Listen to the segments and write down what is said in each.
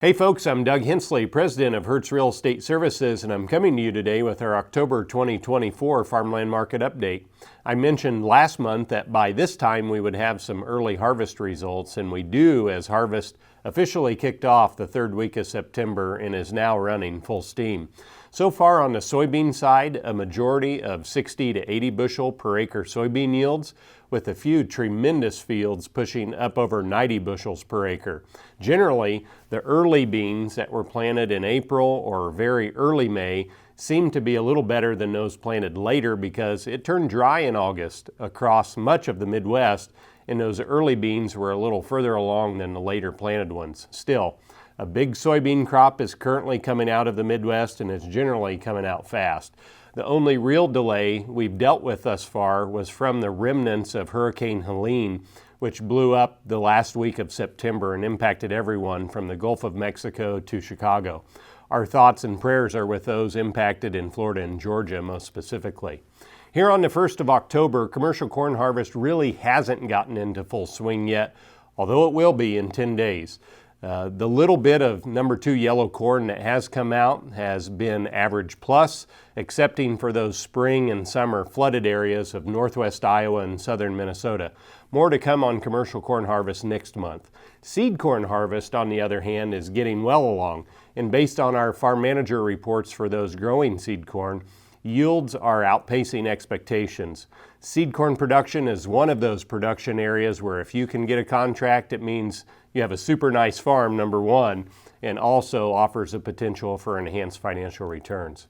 Hey folks, I'm Doug Hensley, president of Hertz Real Estate Services, and I'm coming to you today with our October 2024 Farmland Market Update. I mentioned last month that by this time we would have some early harvest results, and we do, as harvest officially kicked off the third week of September and is now running full steam. So far on the soybean side, a majority of 60 to 80 bushel per acre soybean yields, with a few tremendous fields pushing up over 90 bushels per acre. Generally, the early beans that were planted in April or very early May seem to be a little better than those planted later because it turned dry in August across much of the Midwest, and those early beans were a little further along than the later planted ones. Still, a big soybean crop is currently coming out of the Midwest and is generally coming out fast. The only real delay we've dealt with thus far was from the remnants of Hurricane Helene, which blew up the last week of September and impacted everyone from the Gulf of Mexico to Chicago. Our thoughts and prayers are with those impacted in Florida and Georgia most specifically. Here on the 1st of October, commercial corn harvest really hasn't gotten into full swing yet, although it will be in 10 days. The little bit of number 2 yellow corn that has come out has been average plus, excepting for those spring and summer flooded areas of northwest Iowa and southern Minnesota. More to come on commercial corn harvest next month. Seed corn harvest, on the other hand, is getting well along, and based on our farm manager reports for those growing seed corn, yields are outpacing expectations. Seed corn production is one of those production areas where if you can get a contract, it means you have a super nice farm, number one, and also offers a potential for enhanced financial returns.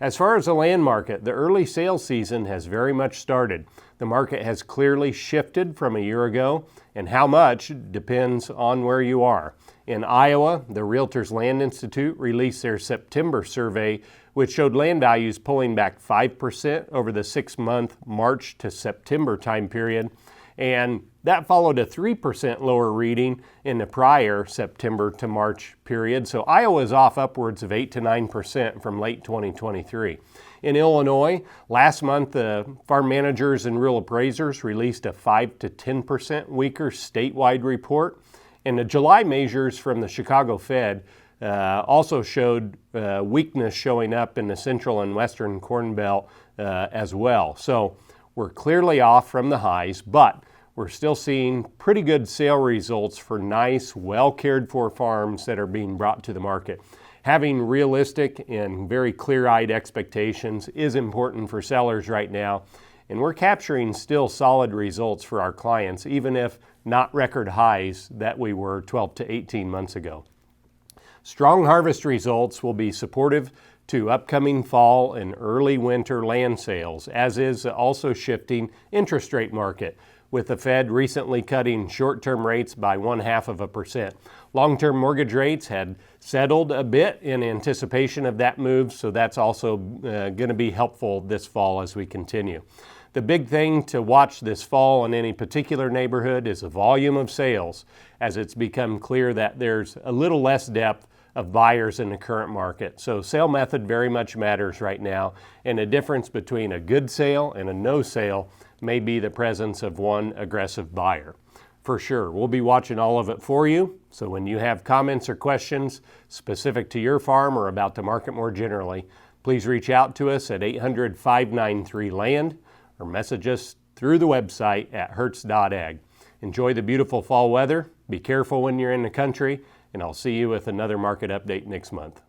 As far as the land market, the early sales season has very much started. The market has clearly shifted from a year ago, and how much depends on where you are. In Iowa, the Realtors Land Institute released their September survey, which showed land values pulling back 5% over the 6-month March to September time period, and that followed a 3% lower reading in the prior September to March period. So Iowa is off upwards of 8 to 9% from late 2023. In Illinois, last month, the farm managers and real appraisers released a 5 to 10% weaker statewide report. And the July measures from the Chicago Fed also showed weakness showing up in the central and western Corn Belt as well. So we're clearly off from the highs, but we're still seeing pretty good sale results for nice, well-cared-for farms that are being brought to the market. Having realistic and very clear-eyed expectations is important for sellers right now, and we're capturing still solid results for our clients, even if not record highs that we were 12 to 18 months ago. Strong harvest results will be supportive to upcoming fall and early winter land sales, as is also shifting interest rate market, with the Fed recently cutting short-term rates by 0.5%. Long-term mortgage rates had settled a bit in anticipation of that move, so that's also going to be helpful this fall as we continue. The big thing to watch this fall in any particular neighborhood is the volume of sales, as it's become clear that there's a little less depth of buyers in the current market. So sale method very much matters right now, and the difference between a good sale and a no sale may be the presence of one aggressive buyer. For sure, we'll be watching all of it for you, so when you have comments or questions specific to your farm or about the market more generally, please reach out to us at 800-593-LAND or message us through the website at hertz.ag. Enjoy the beautiful fall weather, be careful when you're in the country, and I'll see you with another market update next month.